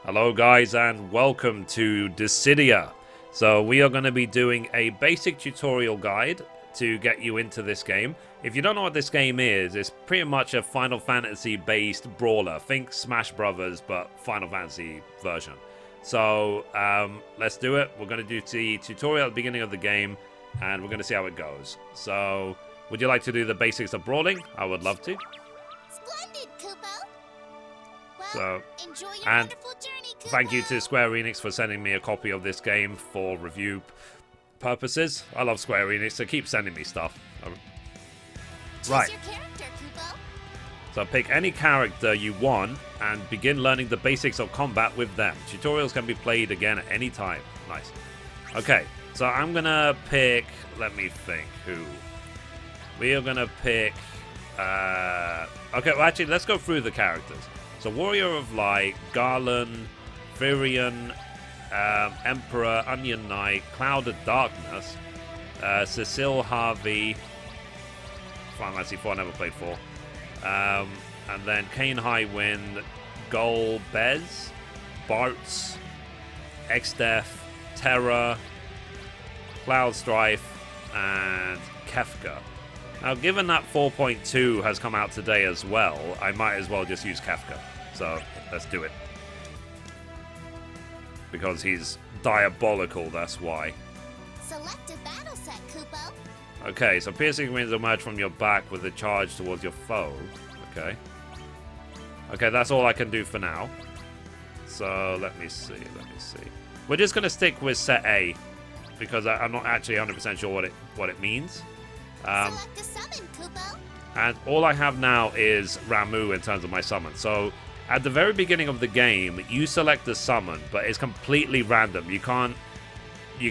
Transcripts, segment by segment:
Hello guys and welcome to Dissidia. So we are going to be doing a basic tutorial guide to get you into this game. If you don't know what this game is, it's pretty much a Final Fantasy based brawler. Think Smash Brothers but Final Fantasy version. So let's do it. We're going to do the tutorial at the beginning of the game and we're going to see how it goes. So would you like to do the basics of brawling? I would love to. Splendid, Kupo. Well, So, enjoy your and wonderful journey, Kupo. thank you to Square Enix for sending me a copy of this game for review purposes. I love Square Enix, so keep sending me stuff. Choose Right. your character, Kupo. So pick any character you want and begin learning the basics of combat with them. Tutorials can be played again at any time. Nice. Okay, so I'm gonna pick, let me think, who? We are gonna pick, okay, well actually, let's go through the characters. So Warrior of Light, Garland, Firion, Emperor, Onion Knight, Cloud of Darkness, Cecile Harvey, Final Fantasy 4, I never played 4. And then Kane Highwind, Gol Bez, Bartz, X-Death, Terra, Cloud Strife, and Kefka. Now, given that 4.2 has come out today as well, I might as well just use Kefka. So, let's do it. Because he's diabolical, that's why. Select a battle set, Kupo. Okay, so piercing winds emerge from your back with a charge towards your foe. Okay. Okay, that's all I can do for now. So, let me see. We're just going to stick with set A. Because I'm not actually 100% sure what it means. Select a summon, Kupo. And all I have now is Ramu in terms of my summon. So, at the very beginning of the game, you select the summon, but it's completely random. You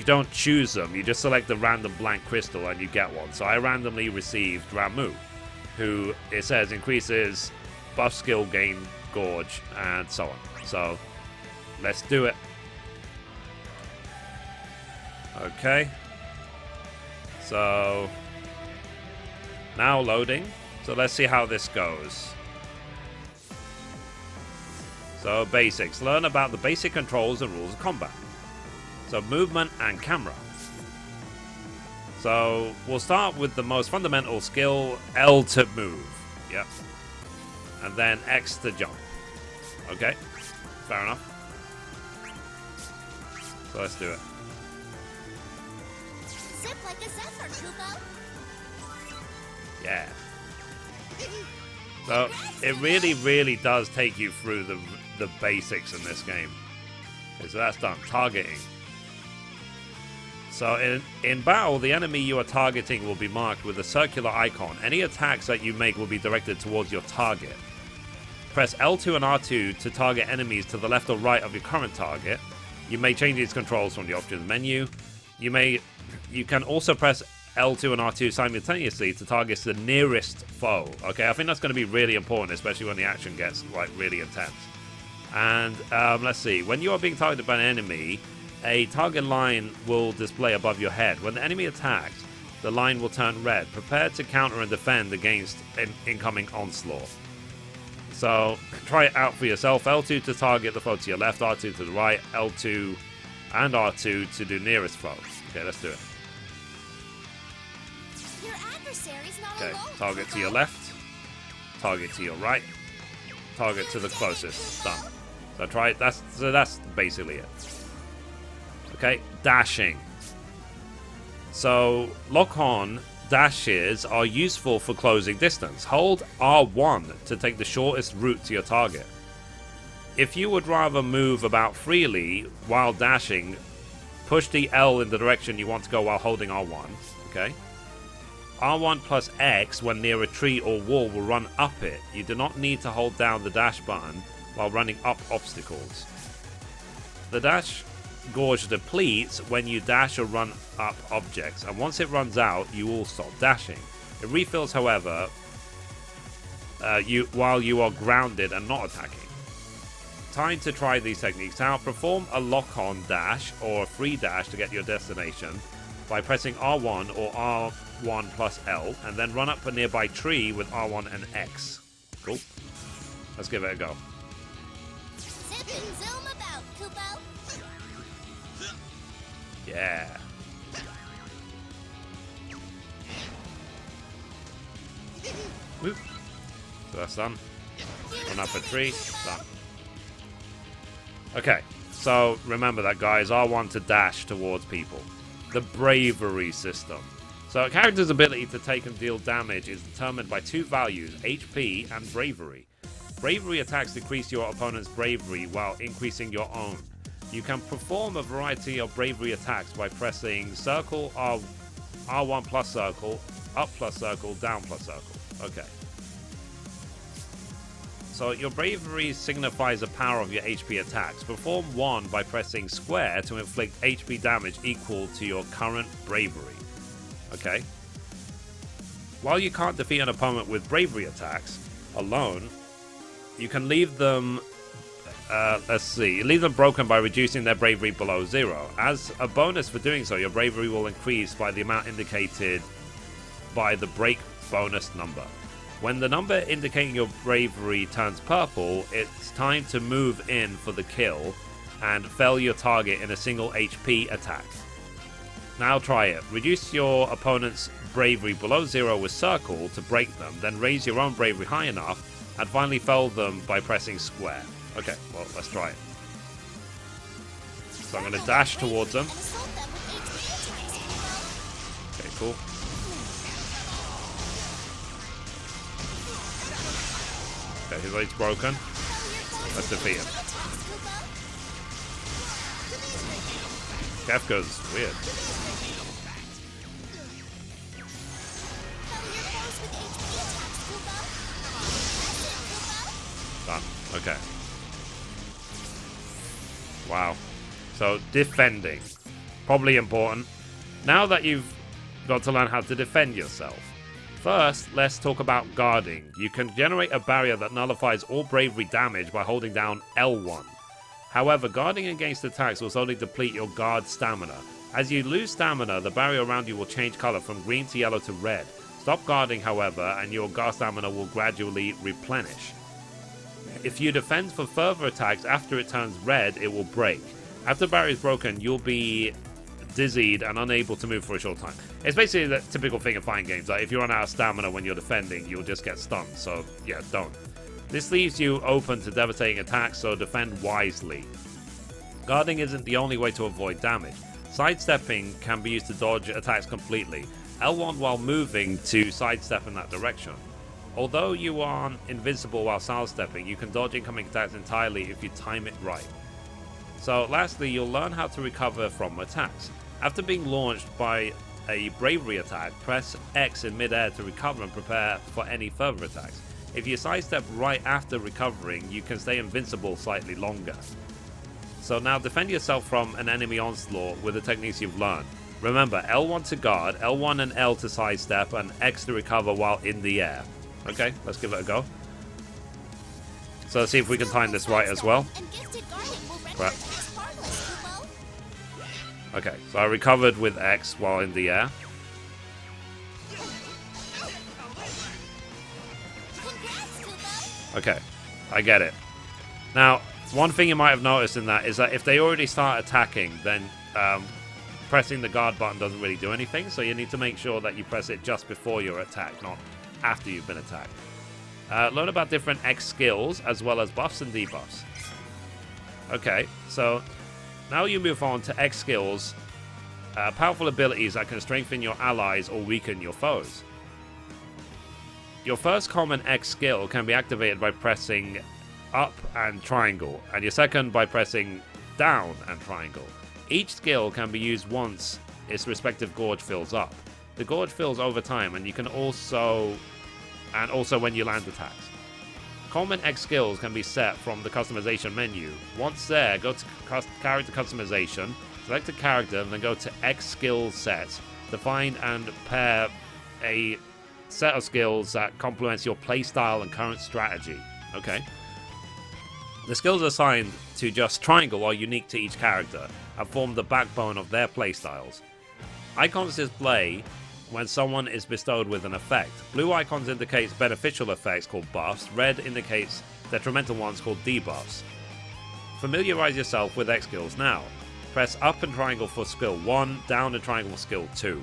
don't choose them. You just select the random blank crystal and you get one. So I randomly received Ramu, who, it says, increases buff skill gain gorge and so on. So, let's do it. Okay. So, now loading. So let's see how this goes. So basics. Learn about the basic controls and rules of combat. So movement and camera. So we'll start with the most fundamental skill, L to move. Yep. And then X to jump. Okay. Fair enough. So let's do it. Zip like a zephyr, Kupo. Yeah. So it really does take you through the basics in this game. Okay, so that's done. Targeting. So in battle, the enemy you are targeting will be marked with a circular icon. Any attacks that you make will be directed towards your target. Press L2 and R2 to target enemies to the left or right of your current target. You may change these controls from the options menu. You can also press L2 and R2 simultaneously to target the nearest foe. Okay, I think that's going to be really important, especially when the action gets like really intense. And let's see, when you are being targeted by an enemy, a target line will display above your head. When the enemy attacks, the line will turn red. Prepare to counter and defend against an incoming onslaught. So try it out for yourself. L2 to target the foe to your left, R2 to the right, L2 and R2 to do nearest foe. Okay, let's do it. Your adversary's not Okay, alone, target to Kupo. your left, target to your right, target to the closest. Done. So try it. That's basically it. Okay, dashing. So lock-on dashes are useful for closing distance. Hold R1 to take the shortest route to your target. If you would rather move about freely while dashing, push the L in the direction you want to go while holding R1. Okay. R1 plus X when near a tree or wall will run up it. You do not need to hold down the dash button while running up obstacles. The dash gorge depletes when you dash or run up objects, and once it runs out, you will stop dashing. It refills, however, while you are grounded and not attacking. Time to try these techniques out. Perform a lock-on dash or a free dash to get your destination by pressing R1 or R1 plus L, and then run up a nearby tree with R1 and X. Cool. Let's give it a go. Zip and zoom about. Yeah. Whoop. So that's done. One up at 3. Done. Okay. So remember that, guys. R1 to dash towards people. The bravery system. So a character's ability to take and deal damage is determined by 2 values, HP and bravery. Bravery attacks decrease your opponent's bravery while increasing your own. You can perform a variety of bravery attacks by pressing circle, R1 plus circle, up plus circle, down plus circle. Okay. So your bravery signifies the power of your HP attacks. Perform 1 by pressing square to inflict HP damage equal to your current bravery. Okay. While you can't defeat an opponent with bravery attacks alone, you can leave them leave them broken by reducing their bravery below 0. As a bonus for doing so, your bravery will increase by the amount indicated by the break bonus number. When the number indicating your bravery turns purple, it's time to move in for the kill and fell your target in a single HP attack. Now try it. Reduce your opponent's bravery below 0 with circle to break them, then raise your own bravery high enough, and finally fell them by pressing square. Okay, well, let's try it. So I'm going to dash towards them. Okay, cool. Okay, his leg's broken. Let's defeat him. Kefka's weird. Done. Okay. Wow. So, defending. Probably important. Now that you've got to learn how to defend yourself. First, let's talk about guarding. You can generate a barrier that nullifies all bravery damage by holding down L1. However, guarding against attacks will slowly deplete your guard stamina. As you lose stamina, the barrier around you will change color from green to yellow to red. Stop guarding, however, and your guard stamina will gradually replenish. If you defend for further attacks after it turns red, it will break. After the barrier is broken, you'll be dizzied and unable to move for a short time. It's basically the typical thing in fighting games. Like if you run out of stamina when you're defending, you'll just get stunned. So yeah, don't. This leaves you open to devastating attacks, so defend wisely. Guarding isn't the only way to avoid damage. Sidestepping can be used to dodge attacks completely. L1 while moving to sidestep in that direction. Although you aren't invincible while sidestepping, you can dodge incoming attacks entirely if you time it right. So lastly, you'll learn how to recover from attacks. After being launched by a bravery attack, press X in midair to recover and prepare for any further attacks. If you sidestep right after recovering, you can stay invincible slightly longer. So now defend yourself from an enemy onslaught with the techniques you've learned. Remember, L1 to guard, L1 and L to sidestep, and X to recover while in the air. Okay, let's give it a go. So let's see if we can time this right as well. Right. Okay, so I recovered with X while in the air. Okay, I get it. Now, one thing you might have noticed in that is that if they already start attacking, then pressing the guard button doesn't really do anything, so you need to make sure that you press it just before your attack, not after you've been attacked. Learn about different X skills, as well as buffs and debuffs. Okay, so now you move on to X skills, powerful abilities that can strengthen your allies or weaken your foes. Your first common X skill can be activated by pressing up and triangle, and your second by pressing down and triangle. Each skill can be used once its respective gorge fills up. The gorge fills over time, and you can also when you land attacks. Common X skills can be set from the customization menu. Once there, go to character customization, select a character, and then go to X skill sets to find and pair a set of skills that complements your playstyle and current strategy. Okay. The skills assigned to just triangle are unique to each character and form the backbone of their playstyles. Icons display when someone is bestowed with an effect. Blue icons indicates beneficial effects called buffs, red indicates detrimental ones called debuffs. Familiarize yourself with X skills now. Press up and triangle for skill 1, down and triangle for skill 2.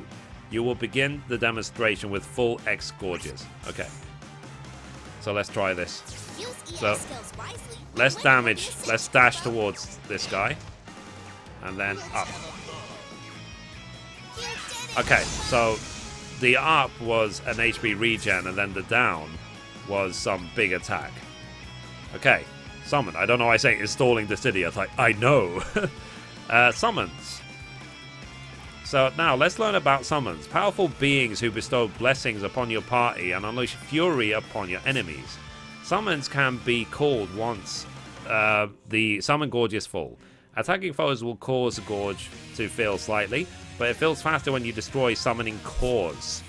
You will begin the demonstration with full X Gorges. Okay. So let's try this. So, less damage. Let's dash towards this guy. And then up. Okay, so the up was an HP regen, and then the down was some big attack. Okay, summon. I don't know why I say installing Dissidia. It's like, I know. Summons. So now let's learn about summons. Powerful beings who bestow blessings upon your party and unleash fury upon your enemies. Summons can be called once the summon gorge is full. Attacking foes will cause the gorge to fill slightly, but it fills faster when you destroy summoning cores.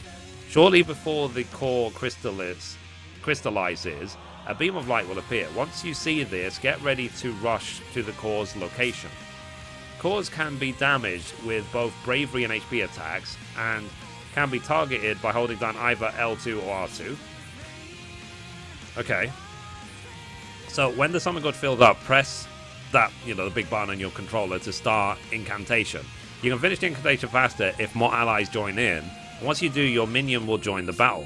Shortly before the core crystallizes, a beam of light will appear. Once you see this, get ready to rush to the core's location. Cores can be damaged with both bravery and HP attacks, and can be targeted by holding down either L2 or R2. Okay. So when the summon god fills up, press that, the big button on your controller to start incantation. You can finish the incantation faster if more allies join in. Once you do, your minion will join the battle.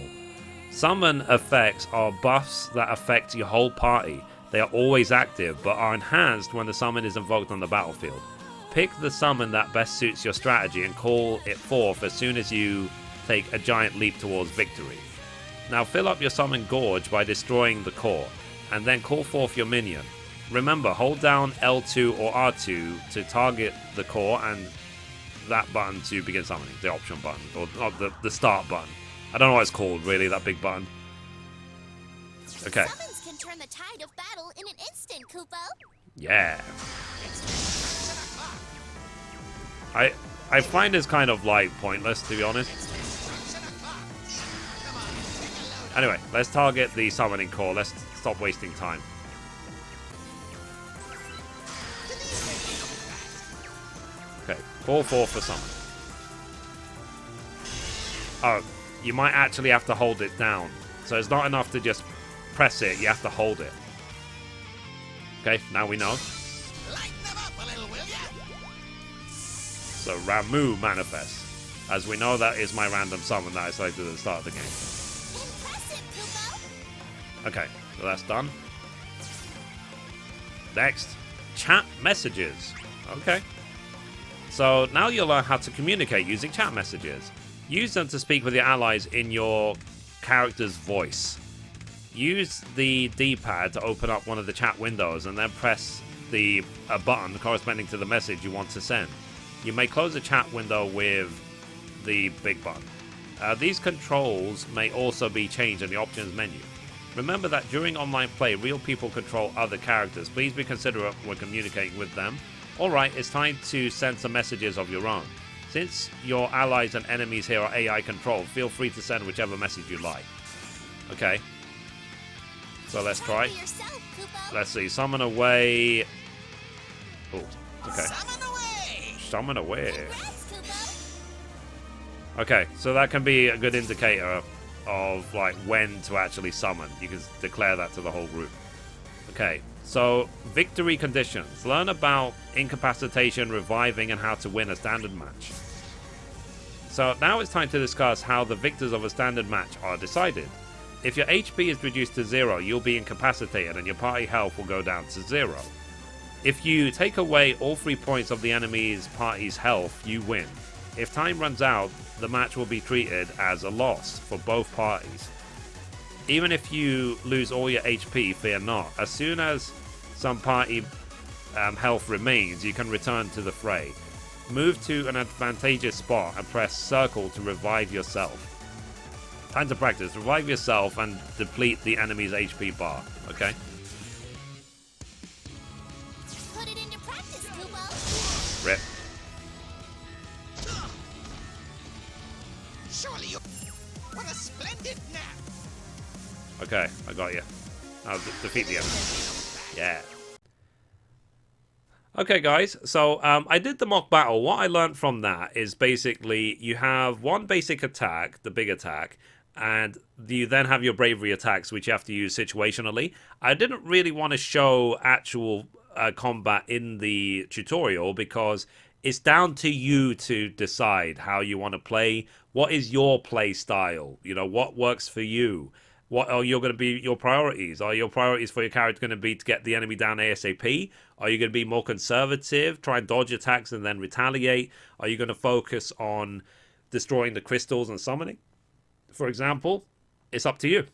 Summon effects are buffs that affect your whole party. They are always active, but are enhanced when the summon is invoked on the battlefield. Pick the summon that best suits your strategy and call it forth as soon as you take a giant leap towards victory. Now fill up your summon gorge by destroying the core, and then call forth your minion. Remember, hold down L2 or R2 to target the core and that button to begin summoning, the option button, or not the start button. I don't know what it's called, really, that big button. Okay. Summons can turn the tide of battle in an instant, Kupo. Yeah. I find this kind of, pointless, to be honest. Anyway, let's target the summoning core. Let's stop wasting time. Okay, call forth for summon. Oh, you might actually have to hold it down. So it's not enough to just press it, you have to hold it. Okay, now we know. So Ramu manifests. As we know, that is my random summon that I selected at the start of the game. Okay, so that's done. Next, chat messages. Okay. So now you'll learn how to communicate using chat messages. Use them to speak with your allies in your character's voice. Use the D-pad to open up one of the chat windows and then press a button corresponding to the message you want to send. You may close the chat window with the big button. These controls may also be changed in the options menu. Remember that during online play, real people control other characters. Please be considerate when communicating with them. Alright, it's time to send some messages of your own. Since your allies and enemies here are AI controlled, feel free to send whichever message you like. Okay. So let's try. Let's see. Summon away. Oh, okay. Summon away. Okay, so that can be a good indicator of when to actually summon. You can declare that to the whole group. Okay, so victory conditions. Learn about incapacitation, reviving, and how to win a standard match. So now it's time to discuss how the victors of a standard match are decided. If your HP is reduced to 0, you'll be incapacitated and your party health will go down to 0. If you take away all 3 points of the enemy's party's health, you win. If time runs out, the match will be treated as a loss for both parties. Even if you lose all your HP, fear not. As soon as some party health remains, you can return to the fray. Move to an advantageous spot and press circle to revive yourself. Time to practice. Revive yourself and deplete the enemy's HP bar. Okay? Put it into practice, Kupo. Rip. Surely you... What a splendid nap! Okay, I got you. I'll defeat the enemy. Yeah. Okay, guys, so I did the mock battle. What I learned from that is basically you have one basic attack, the big attack, and you then have your bravery attacks, which you have to use situationally. I didn't really want to show actual combat in the tutorial because it's down to you to decide how you want to play. What is your play style? You know, what works for you? What are you going to be your priorities? Are your priorities for your character going to be to get the enemy down ASAP? Are you going to be more conservative, try and dodge attacks and then retaliate? Are you going to focus on destroying the crystals and summoning, for example? It's up to you.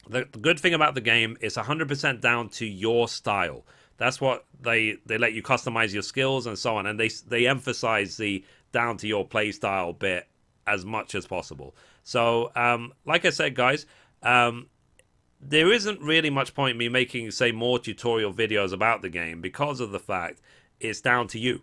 The good thing about the game is 100% down to your style. That's what they let you customize your skills and so on, and they emphasize the down to your play style bit as much as possible. So, like I said, guys, there isn't really much point in me making, say, more tutorial videos about the game because of the fact it's down to you.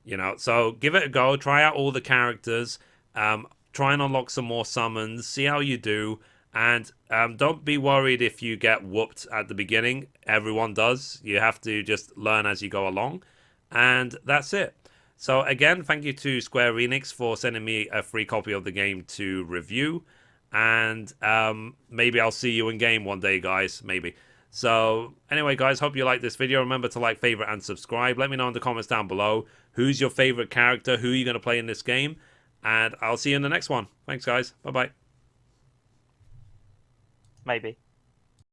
You know, so give it a go. Try out all the characters. Try and unlock some more summons. See how you do. And don't be worried if you get whooped at the beginning. Everyone does. You have to just learn as you go along. And that's it. So again, thank you to Square Enix for sending me a free copy of the game to review. And maybe I'll see you in game one day, guys. Maybe. So anyway, guys, hope you like this video. Remember to like, favorite, and subscribe. Let me know in the comments down below. Who's your favorite character? Who are you going to play in this game? And I'll see you in the next one. Thanks, guys. Bye-bye. Maybe.